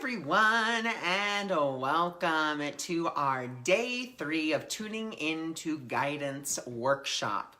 everyone, and welcome to our day 3 of Tuning Into Guidance workshop.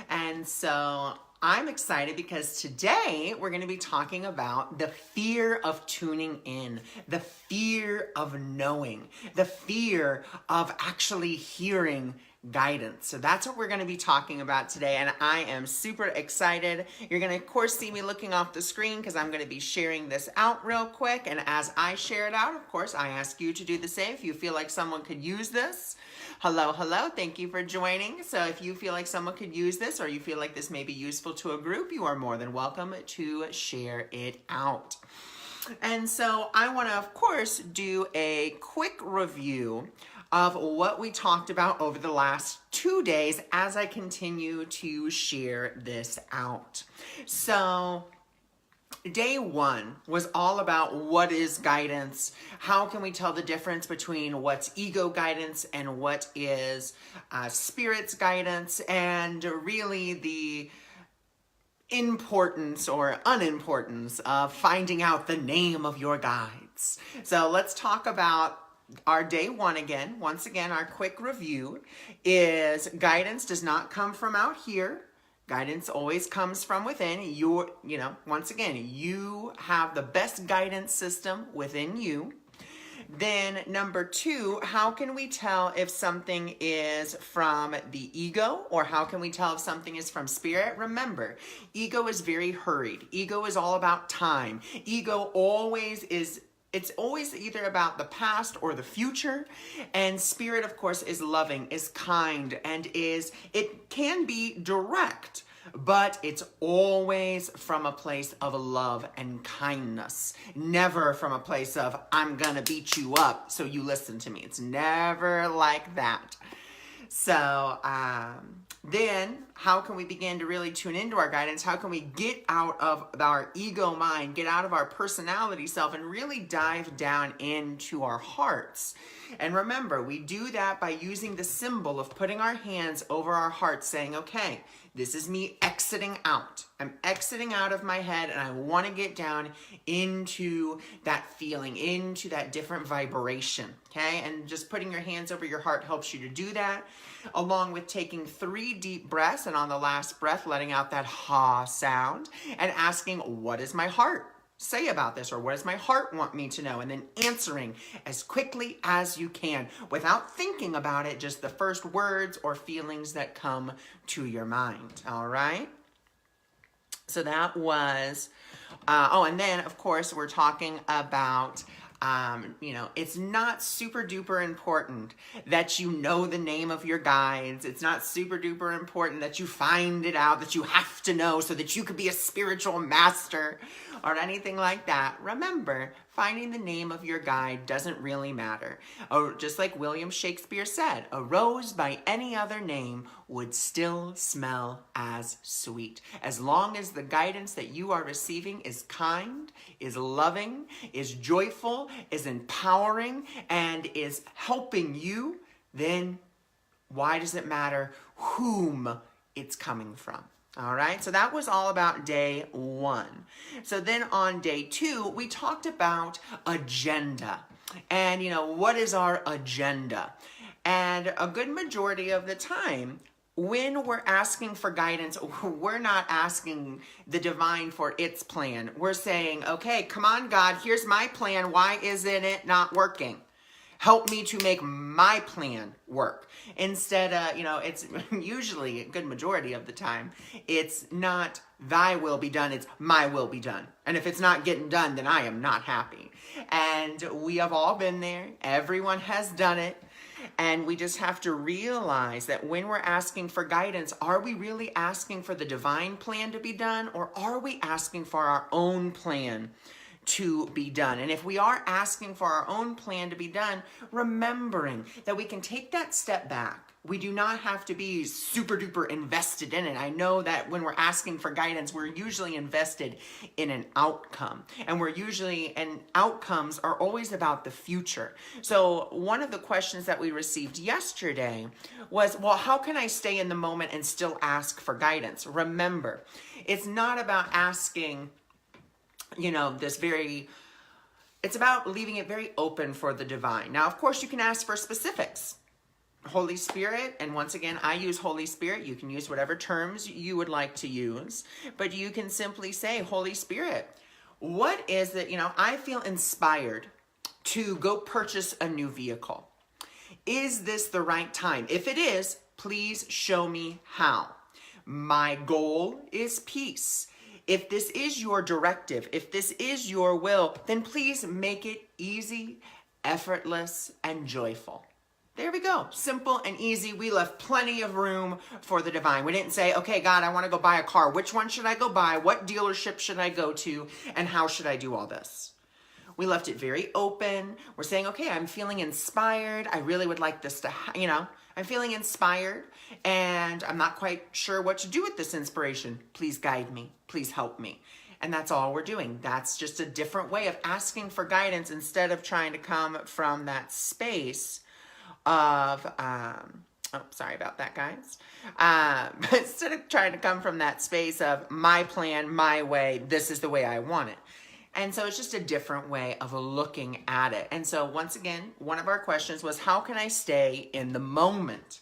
And so I'm excited because today we're going to be talking about the fear of tuning in, the fear of knowing, the fear of actually hearing guidance. So that's what we're going to be talking about today, and I am super excited. You're going to, of course, see me looking off the screen because I'm going to be sharing this out real quick, and as I share it out, of course, I ask you to do the same. If you feel like someone could use this, hello, thank you for joining. So if you feel like someone could use this, or you feel like this may be useful to a group, you are more than welcome to share it out. And so I want to, of course, do a quick review of what we talked about over the last 2 days as I continue to share this out. So day 1 was all about what is guidance, how can we tell the difference between what's ego guidance and what is spirit's guidance, and really the importance or unimportance of finding out the name of your guides. So let's talk about our day 1 again. Once again, our quick review is guidance does not come from out here. Guidance always comes from within. Once again, you have the best guidance system within you. Then number 2, how can we tell if something is from the ego, or how can we tell if something is from spirit? Remember, ego is very hurried. Ego is all about time. Ego it's always either about the past or the future. And spirit, of course, is loving, is kind, and it can be direct, but it's always from a place of love and kindness. Never from a place of, I'm gonna beat you up so you listen to me. It's never like that. So then how can we begin to really tune into our guidance? How can we get out of our ego mind, get out of our personality self, and really dive down into our hearts? And remember, we do that by using the symbol of putting our hands over our hearts, saying, okay, this is me exiting out. I'm exiting out of my head, and I want to get down into that feeling, into that different vibration, okay? And just putting your hands over your heart helps you to do that, along with taking 3 deep breaths, and on the last breath, letting out that ha sound, and asking, what is my heart say about this, or what does my heart want me to know? And then answering as quickly as you can without thinking about it, just the first words or feelings that come to your mind. All right, so that was and then of course we're talking about it's not super duper important that you know the name of your guides. It's not super duper important that you find it out, that you have to know so that you could be a spiritual master or anything like that. Remember, finding the name of your guide doesn't really matter. Or just like William Shakespeare said, a rose by any other name would still smell as sweet. As long as the guidance that you are receiving is kind, is loving, is joyful, is empowering, and is helping you, then why does it matter whom it's coming from? All right, so that was all about day 1. So then on day 2, we talked about agenda. And, what is our agenda? And a good majority of the time, when we're asking for guidance, we're not asking the divine for its plan. We're saying, okay, come on, God, here's my plan. Why isn't it not working? Help me to make my plan work. Instead, it's usually a good majority of the time, it's not thy will be done, it's my will be done. And if it's not getting done, then I am not happy. And we have all been there. Everyone has done it. And we just have to realize that when we're asking for guidance, are we really asking for the divine plan to be done, or are we asking for our own plan to be done? And if we are asking for our own plan to be done, remembering that we can take that step back. We do not have to be super duper invested in it. I know that when we're asking for guidance, we're usually invested in an outcome. And outcomes are always about the future. So one of the questions that we received yesterday was, well, how can I stay in the moment and still ask for guidance? Remember, it's not about asking, this very it's about leaving it very open for the divine. Now, of course, you can ask for specifics. Holy Spirit, and once again, I use Holy Spirit. You can use whatever terms you would like to use, but you can simply say, Holy Spirit, what is it, I feel inspired to go purchase a new vehicle. Is this the right time? If it is, please show me how. My goal is peace. If this is your directive, if this is your will, then please make it easy, effortless, and joyful. There we go. Simple and easy. We left plenty of room for the divine. We didn't say, okay, God, I want to go buy a car. Which one should I go buy? What dealership should I go to? And how should I do all this? We left it very open. We're saying, okay, I'm feeling inspired. I really would like this to, I'm feeling inspired and I'm not quite sure what to do with this inspiration. Please guide me. Please help me. And that's all we're doing. That's just a different way of asking for guidance instead of trying to come from that space of, sorry about that, guys. Instead of trying to come from that space of my plan, my way, this is the way I want it. And so it's just a different way of looking at it. And so once again, one of our questions was, how can I stay in the moment?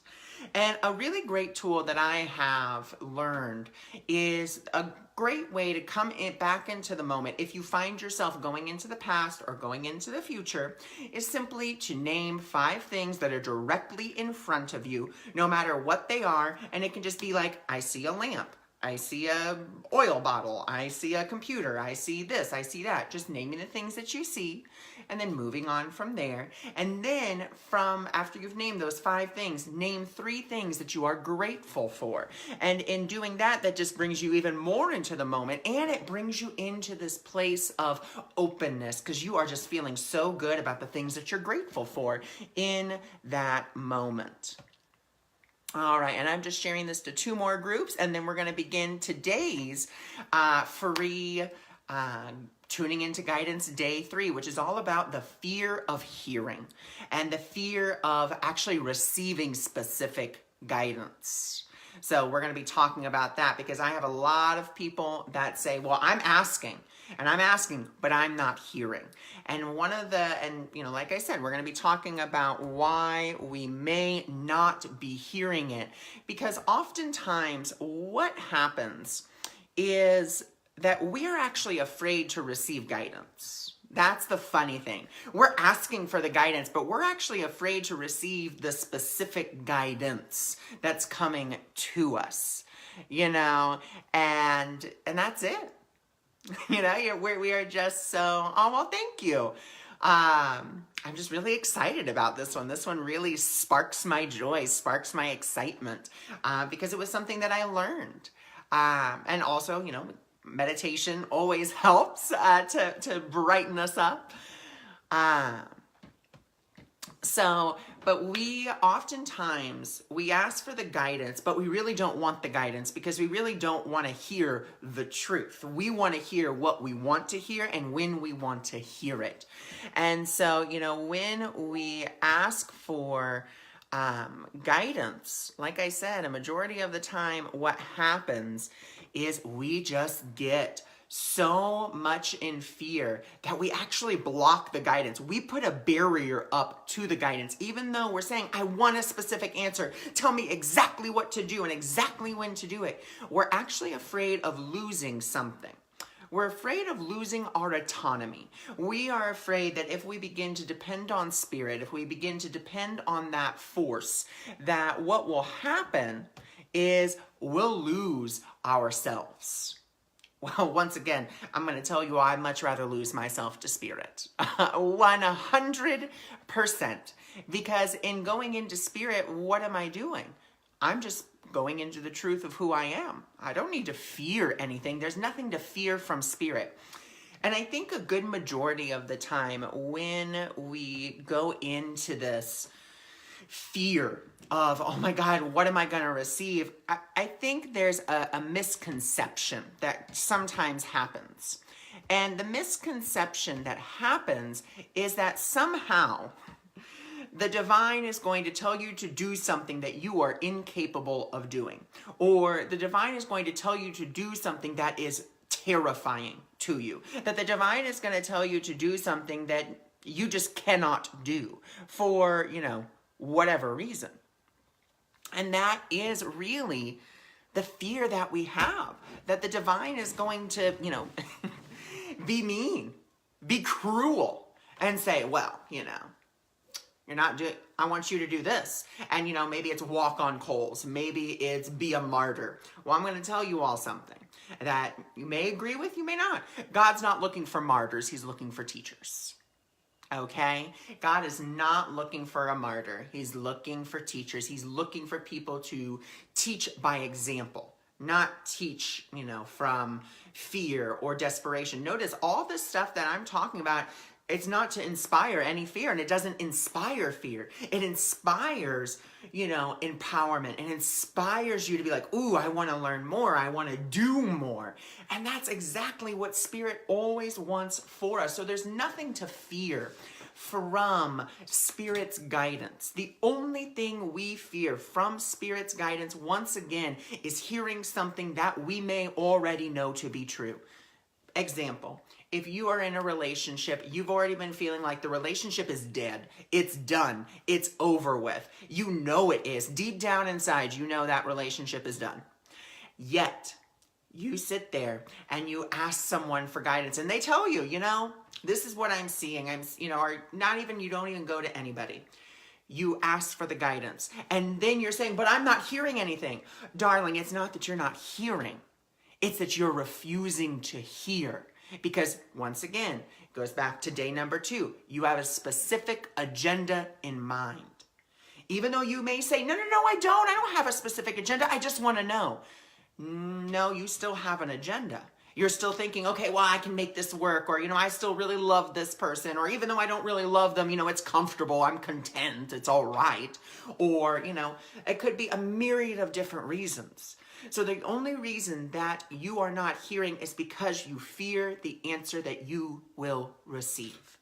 And a really great tool that I have learned is a great way to come back into the moment. If you find yourself going into the past or going into the future, is simply to name 5 things that are directly in front of you, no matter what they are. And it can just be like, I see a lamp. I see a oil bottle, I see a computer, I see this, I see that. Just naming the things that you see and then moving on from there. And then after you've named those 5 things, name 3 things that you are grateful for. And in doing that, that just brings you even more into the moment, and it brings you into this place of openness because you are just feeling so good about the things that you're grateful for in that moment. All right, and I'm just sharing this to 2 more groups, and then we're going to begin today's free Tuning into Guidance Day 3, which is all about the fear of hearing and the fear of actually receiving specific guidance. So we're going to be talking about that because I have a lot of people that say, well, I'm asking, but I'm not hearing. And like I said, we're going to be talking about why we may not be hearing it. Because oftentimes what happens is that we are actually afraid to receive guidance. That's the funny thing. We're asking for the guidance, but we're actually afraid to receive the specific guidance that's coming to us, and that's it. We are just so, oh, well, thank you. I'm just really excited about this one. This one really sparks my joy, sparks my excitement, because it was something that I learned. And also, meditation always helps to brighten us up. But we oftentimes, we ask for the guidance, but we really don't want the guidance because we really don't want to hear the truth. We want to hear what we want to hear and when we want to hear it. And so, when we ask for guidance, like I said, a majority of the time, what happens is we just get so much in fear that we actually block the guidance. We put a barrier up to the guidance, even though we're saying, I want a specific answer. Tell me exactly what to do and exactly when to do it. We're actually afraid of losing something. We're afraid of losing our autonomy. We are afraid that if we begin to depend on spirit, if we begin to depend on that force, that what will happen is we'll lose ourselves. Well, once again, I'm going to tell you I'd much rather lose myself to spirit. 100%. Because in going into spirit, what am I doing? I'm just going into the truth of who I am. I don't need to fear anything. There's nothing to fear from spirit. And I think a good majority of the time when we go into this fear of, oh my God, what am I going to receive? I think there's a misconception that sometimes happens. And the misconception that happens is that somehow the divine is going to tell you to do something that you are incapable of doing. Or the divine is going to tell you to do something that is terrifying to you. That the divine is going to tell you to do something that you just cannot do for, whatever reason. And that is really the fear that we have, that the divine is going to, be mean, be cruel, and say, well, you're not doing, I want you to do this. And, maybe it's walk on coals. Maybe it's be a martyr. Well, I'm going to tell you all something that you may agree with, you may not. God's not looking for martyrs. He's looking for teachers. Okay? God is not looking for a martyr. He's looking for teachers. He's looking for people to teach by example, not teach, from fear or desperation. Notice all this stuff that I'm talking about, it's not to inspire any fear, and it doesn't inspire fear. It inspires, empowerment. It inspires you to be like, ooh, I want to learn more. I want to do more. And that's exactly what Spirit always wants for us. So there's nothing to fear from Spirit's guidance. The only thing we fear from Spirit's guidance, once again, is hearing something that we may already know to be true. Example. If you are in a relationship, you've already been feeling like the relationship is dead. It's done. It's over with. You know it is. Deep down inside, you know that relationship is done. Yet, you sit there and you ask someone for guidance and they tell you, this is what I'm seeing. Or not even, you don't even go to anybody. You ask for the guidance. And then you're saying, but I'm not hearing anything. Darling, it's not that you're not hearing. It's that you're refusing to hear. Because once again, it goes back to day number 2. You have a specific agenda in mind. Even though you may say, no, I don't have a specific agenda. I just want to know. No, you still have an agenda. You're still thinking, okay, well, I can make this work. Or, I still really love this person. Or even though I don't really love them, it's comfortable. I'm content. It's all right. Or, it could be a myriad of different reasons. So the only reason that you are not hearing is because you fear the answer that you will receive.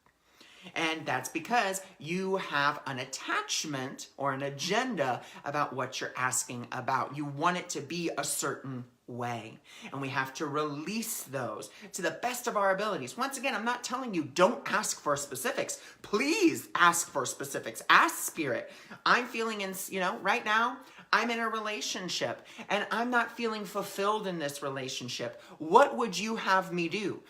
And that's because you have an attachment or an agenda about what you're asking about. You want it to be a certain way. And we have to release those to the best of our abilities. Once again, I'm not telling you don't ask for specifics. Please ask for specifics. Ask Spirit. I'm feeling right now, I'm in a relationship and I'm not feeling fulfilled in this relationship. What would you have me do?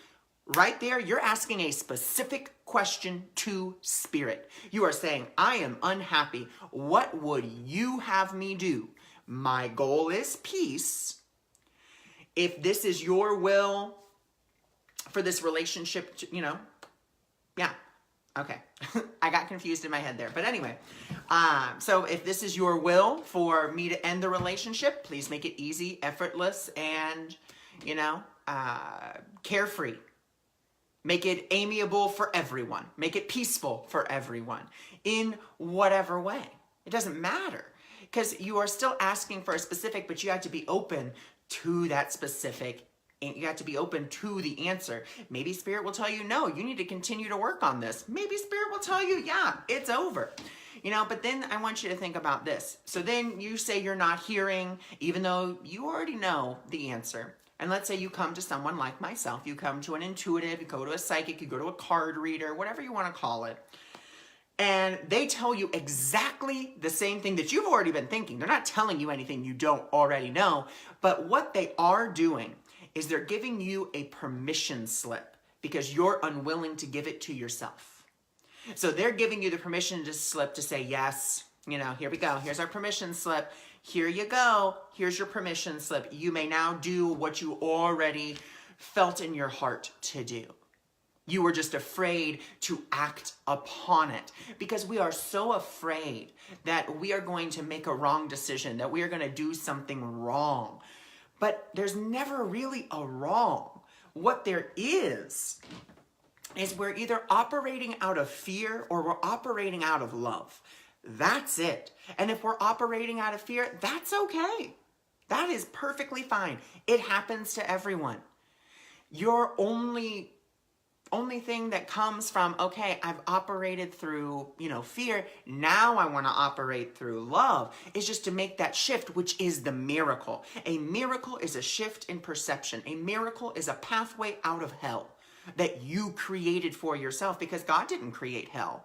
Right there, you're asking a specific question to Spirit. You are saying, I am unhappy. What would you have me do? My goal is peace. If this is your will for this relationship, yeah. Okay, I got confused in my head there. But anyway, so if this is your will for me to end the relationship, please make it easy, effortless, and, carefree. Make it amiable for everyone. Make it peaceful for everyone in whatever way. It doesn't matter because you are still asking for a specific, but you have to be open to that specific. And you have to be open to the answer. Maybe Spirit will tell you, no, you need to continue to work on this. Maybe Spirit will tell you, yeah, it's over. But then I want you to think about this. So then you say you're not hearing, even though you already know the answer. And let's say you come to someone like myself. You come to an intuitive, you go to a psychic, you go to a card reader, whatever you want to call it. And they tell you exactly the same thing that you've already been thinking. They're not telling you anything you don't already know. But what they are doing is they're giving you a permission slip because you're unwilling to give it to yourself. So they're giving you the permission slip to say, yes, here we go. Here's our permission slip. Here you go. Here's your permission slip. You may now do what you already felt in your heart to do. You were just afraid to act upon it because we are so afraid that we are going to make a wrong decision, that we are going to do something wrong. But there's never really a wrong. What there is we're either operating out of fear or we're operating out of love. That's it. And if we're operating out of fear, that's okay. That is perfectly fine. It happens to everyone. Your only only thing that comes from, okay, I've operated through, fear. Now I want to operate through love, is just to make that shift, which is the miracle. A miracle is a shift in perception. A miracle is a pathway out of hell that you created for yourself, because God didn't create hell.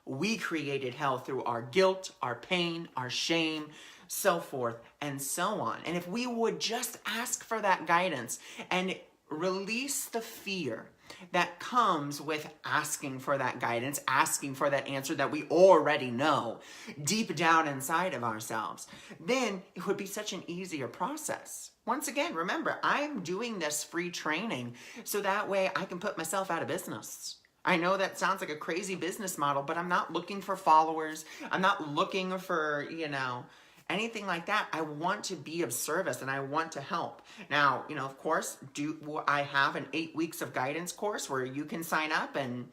We created hell through our guilt, our pain, our shame, so forth and so on. And if we would just ask for that guidance and release the fear that comes with asking for that guidance, asking for that answer that we already know deep down inside of ourselves, then it would be such an easier process. Once again, remember, I'm doing this free training so that way I can put myself out of business. I know that sounds like a crazy business model, but I'm not looking for followers. I'm not looking for, anything like that. I want to be of service and I want to help. Now, of course, I have an 8 weeks of guidance course where you can sign up and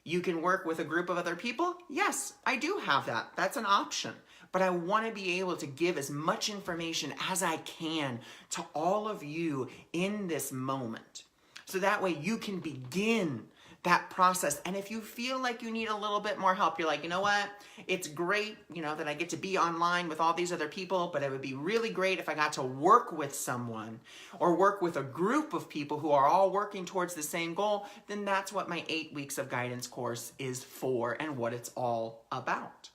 you can work with a group of other people? Yes, I do have that. That's an option. But I want to be able to give as much information as I can to all of you in this moment. So that way you can begin that process. And if you feel like you need a little bit more help, you're like, you know what? It's great, that I get to be online with all these other people, but it would be really great if I got to work with someone or work with a group of people who are all working towards the same goal. Then that's what my 8 weeks of guidance course is for and what it's all about.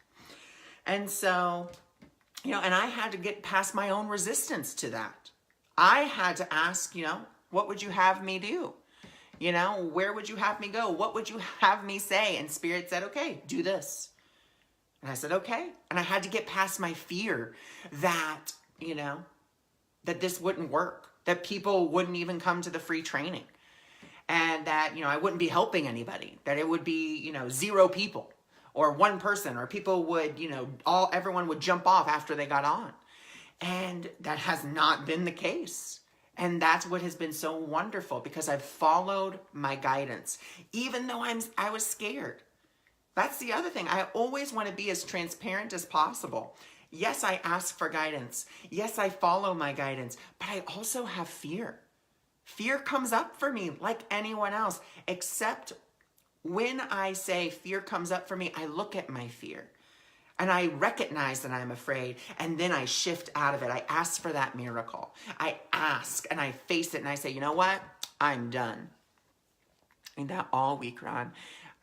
And so, and I had to get past my own resistance to that. I had to ask, what would you have me do? Where would you have me go? What would you have me say? And Spirit said, okay, do this. And I said, okay. And I had to get past my fear that, that this wouldn't work, that people wouldn't even come to the free training, and that, I wouldn't be helping anybody, that it would be, 0 people or 1 person, or people would, everyone would jump off after they got on. And that has not been the case. And that's what has been so wonderful, because I've followed my guidance, even though I was scared. That's the other thing. I always want to be as transparent as possible. Yes, I ask for guidance. Yes, I follow my guidance, but I also have fear. Fear comes up for me like anyone else, except when I say fear comes up for me, I look at my fear. And I recognize that I'm afraid, and then I shift out of it. I ask for that miracle. I ask, and I face it, and I say, you know what? I'm done. And that all week, Ron,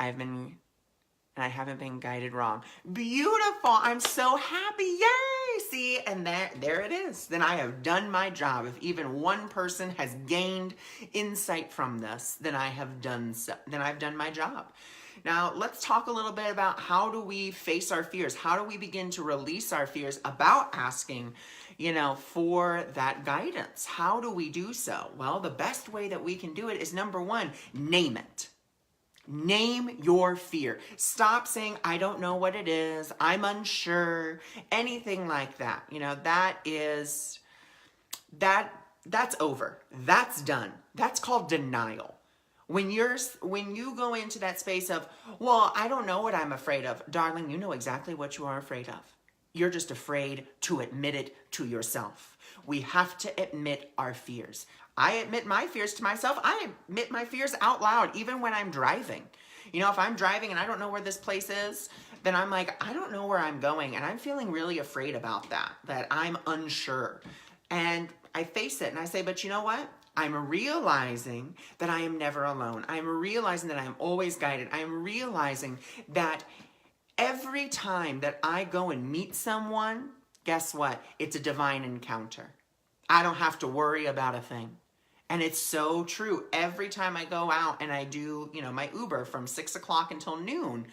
I haven't been guided wrong. Beautiful. I'm so happy. Yay! See, and there it is. Then I have done my job. If even one person has gained insight from this, then I've done my job. Now, let's talk a little bit about how do we face our fears? How do we begin to release our fears about asking, for that guidance? How do we do so? Well, the best way that we can do it is, number 1, name it. Name your fear. Stop saying, I don't know what it is, I'm unsure, anything like that. That's over. That's done. That's called denial. When you go into that space of, well, I don't know what I'm afraid of, darling, you know exactly what you are afraid of. You're just afraid to admit it to yourself. We have to admit our fears. I admit my fears to myself. I admit my fears out loud, even when I'm driving. If I'm driving and I don't know where this place is, then I'm like, I don't know where I'm going. And I'm feeling really afraid about that I'm unsure. And I face it and I say, but you know what? I'm realizing that I am never alone. I'm realizing that I'm always guided. I'm realizing that every time that I go and meet someone, guess what? It's a divine encounter. I don't have to worry about a thing. And it's so true. Every time I go out and I do, my Uber from 6 o'clock until noon,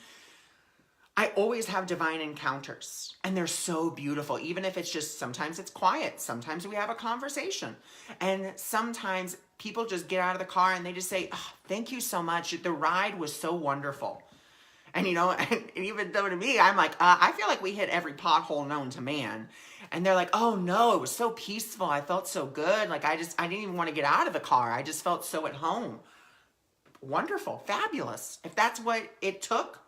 I always have divine encounters, and they're so beautiful. Even if it's just, sometimes it's quiet, sometimes we have a conversation, and sometimes people just get out of the car and they just say, oh, thank you so much. The ride was so wonderful. And and even though to me, I'm like, I feel like we hit every pothole known to man. And they're like, oh no, it was so peaceful. I felt so good. Like I didn't even want to get out of the car. I just felt so at home. Wonderful, fabulous. If that's what it took,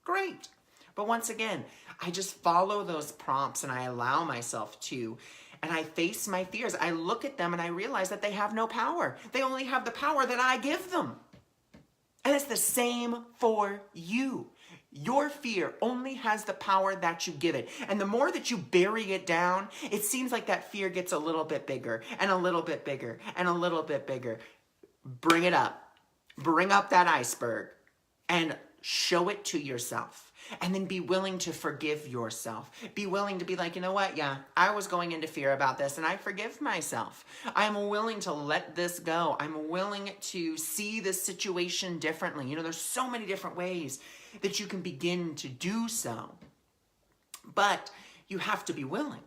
great. But once again, I just follow those prompts and I allow myself to, and I face my fears. I look at them and I realize that they have no power. They only have the power that I give them. And it's the same for you. Your fear only has the power that you give it. And the more that you bury it down, it seems like that fear gets a little bit bigger and a little bit bigger and a little bit bigger. Bring it up. Bring up that iceberg and show it to yourself. And then be willing to forgive yourself. Be willing to be like, you know what? Yeah, I was going into fear about this and I forgive myself. I'm willing to let this go. I'm willing to see this situation differently. You know, there's so many different ways that you can begin to do so. But you have to be willing.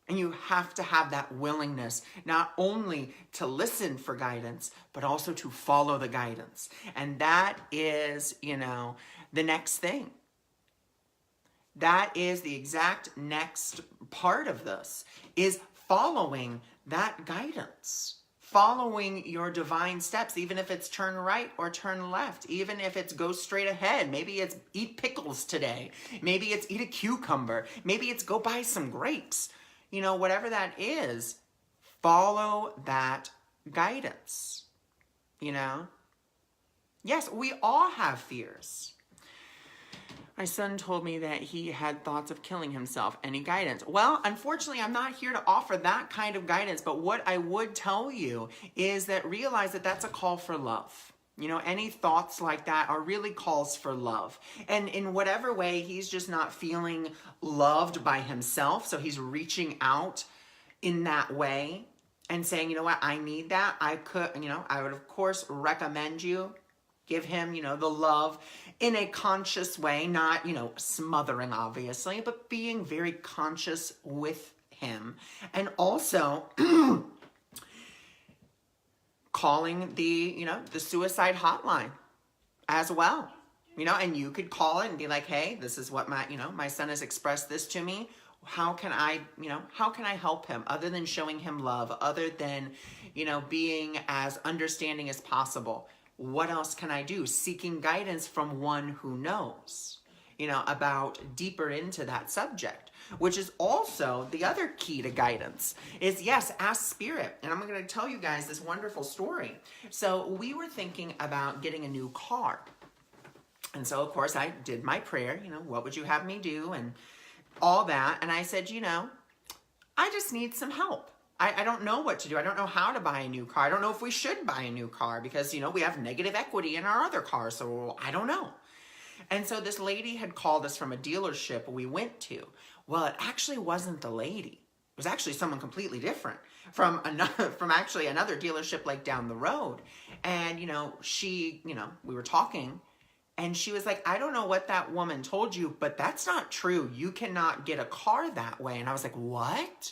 And you have to have that willingness, not only to listen for guidance, but also to follow the guidance. And that is, you know, the next thing. That is the exact next part of this, is following that guidance. Following your divine steps, even if it's turn right or turn left, even if it's go straight ahead. Maybe it's eat pickles today. Maybe it's eat a cucumber. Maybe it's go buy some grapes. You know, whatever that is, follow that guidance, you know? Yes, we all have fears. My son told me that he had thoughts of killing himself. Any guidance? Well, unfortunately, I'm not here to offer that kind of guidance, but what I would tell you is that realize that that's a call for love. You know, any thoughts like that are really calls for love. And in whatever way, he's just not feeling loved by himself. So he's reaching out in that way and saying, you know what, I need that. I would, of course, recommend you give him, you know, the love in a conscious way, not, you know, smothering, obviously, but being very conscious with him. And also calling the suicide hotline as well, you know, and you could call it and be like, hey, this is what my son has expressed this to me. How can I help him other than showing him love, other than, you know, being as understanding as possible? What else can I do? Seeking guidance from one who knows, you know, about deeper into that subject, which is also the other key to guidance is, yes, ask spirit. And I'm going to tell you guys this wonderful story. So we were thinking about getting a new car. And so, of course, I did my prayer, you know, what would you have me do? And all that. And I said, you know, I just need some help. I don't know what to do. I don't know how to buy a new car. I don't know if we should buy a new car because, you know, we have negative equity in our other car. So I don't know. And so this lady had called us from a dealership we went to. Well, it actually wasn't the lady. It was actually someone completely different from actually another dealership like down the road. And, you know, we were talking and she was like, I don't know what that woman told you, but that's not true. You cannot get a car that way. And I was like, what?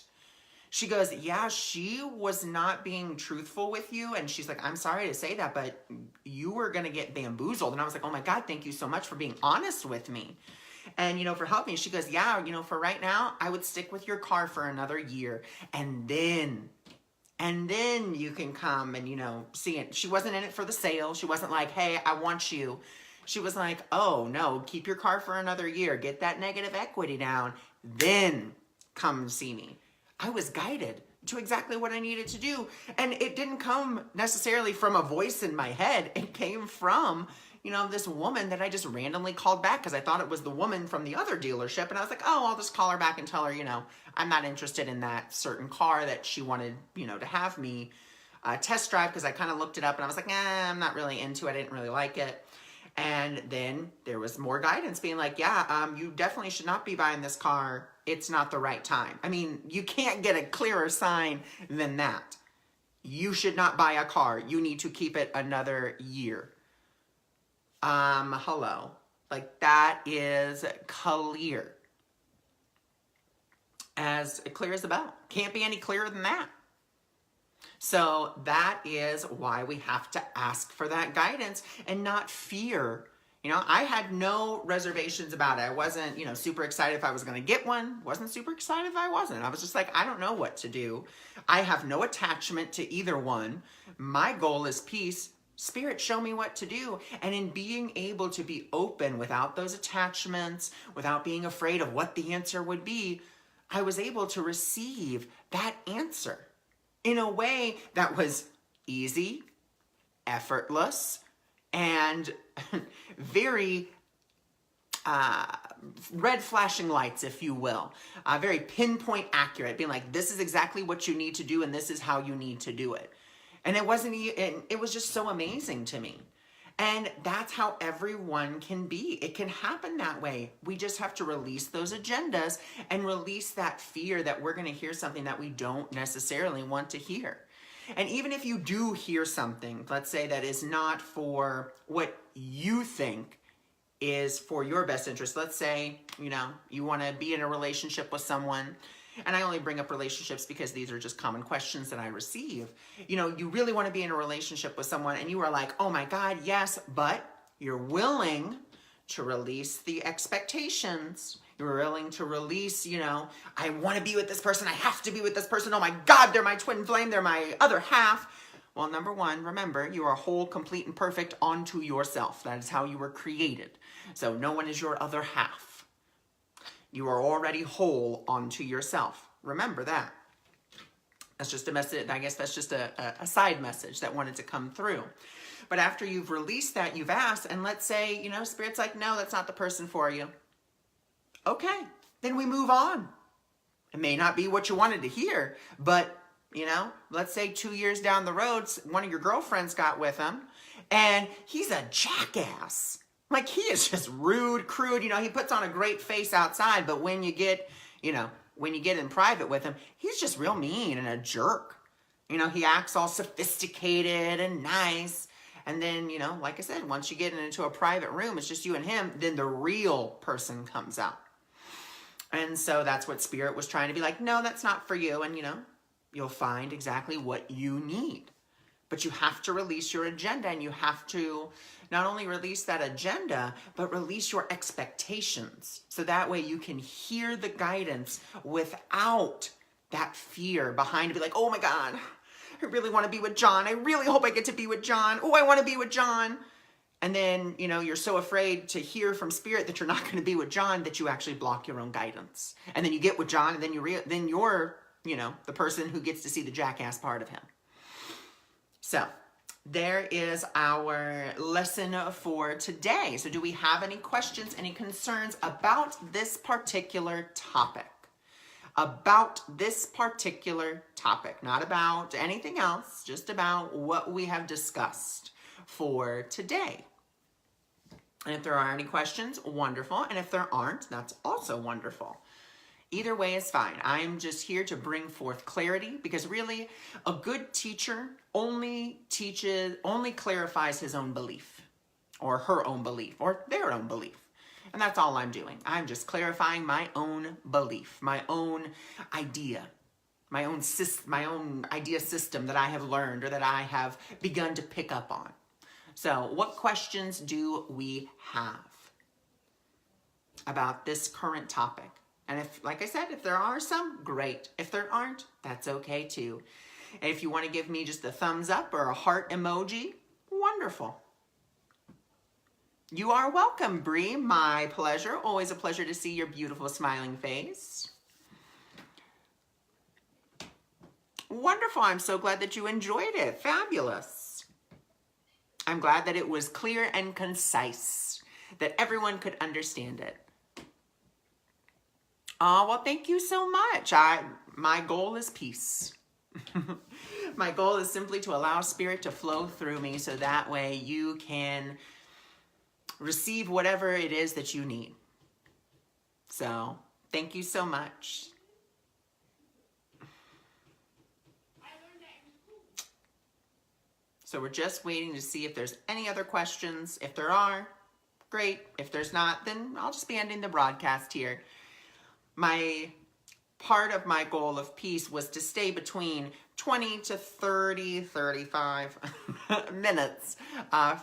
She goes, yeah, she was not being truthful with you. And she's like, I'm sorry to say that, but you were going to get bamboozled. And I was like, oh my God, thank you so much for being honest with me. And, you know, for helping me. She goes, yeah, you know, for right now, I would stick with your car for another year. And then you can come and, you know, see it. She wasn't in it for the sale. She wasn't like, hey, I want you. She was like, oh no, keep your car for another year. Get that negative equity down. Then come see me. I was guided to exactly what I needed to do. And it didn't come necessarily from a voice in my head. It came from, you know, this woman that I just randomly called back because I thought it was the woman from the other dealership. And I was like, oh, I'll just call her back and tell her, you know, I'm not interested in that certain car that she wanted, you know, to have me test drive, because I kind of looked it up and I was like, I'm not really into it. I didn't really like it. And then there was more guidance being like, yeah, you definitely should not be buying this car. It's not the right time. I mean, you can't get a clearer sign than that. You should not buy a car. You need to keep it another year. Hello. Like, that is clear. As clear as a bell. Can't be any clearer than that. So that is why we have to ask for that guidance and not fear. You know, I had no reservations about it. I wasn't, you know, super excited if I was going to get one. Wasn't super excited if I wasn't. I was just like, I don't know what to do. I have no attachment to either one. My goal is peace. Spirit, show me what to do. And in being able to be open without those attachments, without being afraid of what the answer would be, I was able to receive that answer in a way that was easy, effortless, and very red flashing lights, if you will, very pinpoint accurate, being like, this is exactly what you need to do and this is how you need to do it. And it was just so amazing to me. And that's how everyone can be. It can happen that way. We just have to release those agendas and release that fear that we're going to hear something that we don't necessarily want to hear. And even if you do hear something, let's say that is not for what you think is for your best interest. Let's say, you want to be in a relationship with someone. And I only bring up relationships because these are just common questions that I receive. You really want to be in a relationship with someone and you are like, oh my God, yes, but you're willing to release the expectations. You're willing to release, I want to be with this person. I have to be with this person. Oh my God, they're my twin flame. They're my other half. Well, number one, remember, you are whole, complete, and perfect unto yourself. That is how you were created. So no one is your other half. You are already whole unto yourself. Remember that. That's just a message. I guess that's just a side message that wanted to come through. But after you've released that, you've asked, and let's say, Spirit's like, no, that's not the person for you. Okay, then we move on. It may not be what you wanted to hear, but, let's say 2 years down the road, one of your girlfriends got with him, and he's a jackass. Like, he is just rude, crude. He puts on a great face outside, but when you get, in private with him, he's just real mean and a jerk. He acts all sophisticated and nice. And then, like I said, once you get into a private room, it's just you and him, then the real person comes out. And so that's what Spirit was trying to be like, no, that's not for you. And, you'll find exactly what you need. But you have to release your agenda, and you have to not only release that agenda, but release your expectations. So that way you can hear the guidance without that fear behind it. Be like, oh my God, I really want to be with John. I really hope I get to be with John. Oh, I want to be with John. And then, you're so afraid to hear from Spirit that you're not going to be with John that you actually block your own guidance. And then you get with John, and then you're, the person who gets to see the jackass part of him. So there is our lesson for today. So do we have any questions, any concerns about this particular topic? About this particular topic, not about anything else, just about what we have discussed for today. And if there are any questions, wonderful. And if there aren't, that's also wonderful. Either way is fine. I'm just here to bring forth clarity, because really a good teacher only clarifies his own belief or her own belief or their own belief. And that's all I'm doing. I'm just clarifying my own belief, my own idea, my own idea system that I have learned or that I have begun to pick up on. So what questions do we have about this current topic? And if, like I said, if there are some, great. If there aren't, that's okay too. And if you want to give me just a thumbs up or a heart emoji, wonderful. You are welcome, Bree. My pleasure. Always a pleasure to see your beautiful smiling face. Wonderful. I'm so glad that you enjoyed it. Fabulous. I'm glad that it was clear and concise, that everyone could understand it. Oh, well, thank you so much. My goal is peace. My goal is simply to allow Spirit to flow through me so that way you can receive whatever it is that you need. So, thank you so much. So we're just waiting to see if there's any other questions. If there are, great. If there's not, then I'll just be ending the broadcast here. Part of my goal of peace was to stay between 20 to 35 minutes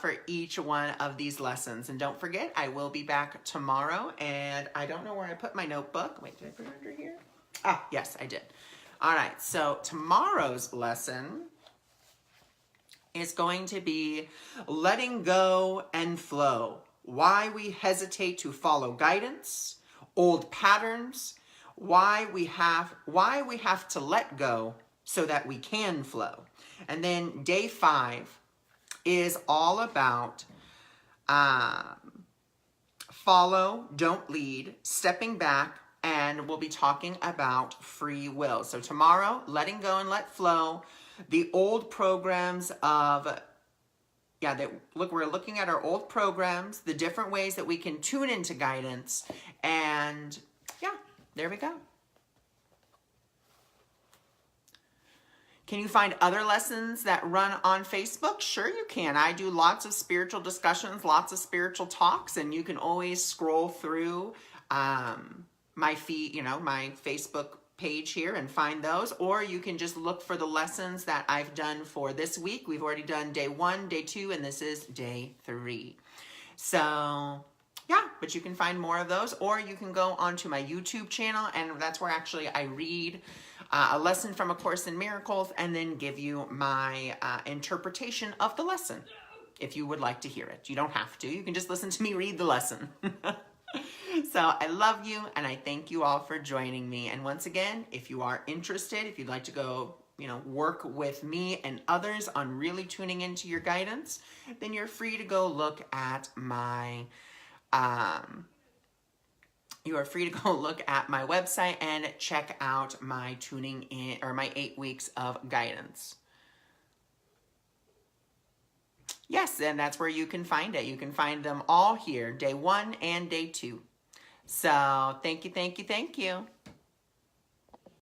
for each one of these lessons. And don't forget, I will be back tomorrow, and I don't know where I put my notebook. Wait, did I put it under here? Ah, yes, I did. All right, so tomorrow's lesson is going to be letting go and flow. Why we hesitate to follow guidance, old patterns, why we have to let go so that we can flow. And then day 5 is all about follow, don't lead, stepping back, and we'll be talking about free will. So tomorrow, letting go and let flow, the old programs of, we're looking at our old programs, the different ways that we can tune into guidance, and yeah, there we go. Can you find other lessons that run on Facebook? Sure you can. I do lots of spiritual discussions, lots of spiritual talks, and you can always scroll through my feed, my Facebook page here and find those, or you can just look for the lessons that I've done for this week. We've already done day 1, day 2, and this is day 3. So yeah, but you can find more of those, or you can go onto my YouTube channel, and that's where actually I read a lesson from A Course in Miracles and then give you my interpretation of the lesson if you would like to hear it. You don't have to. You can just listen to me read the lesson. So I love you, and I thank you all for joining me. And once again, if you are interested, if you'd like to go, work with me and others on really tuning into your guidance, then you're free to go look at my website and check out my tuning in, or my 8 weeks of guidance. Yes, and that's where you can find it. You can find them all here, day 1 and day 2. So thank you, thank you, thank you.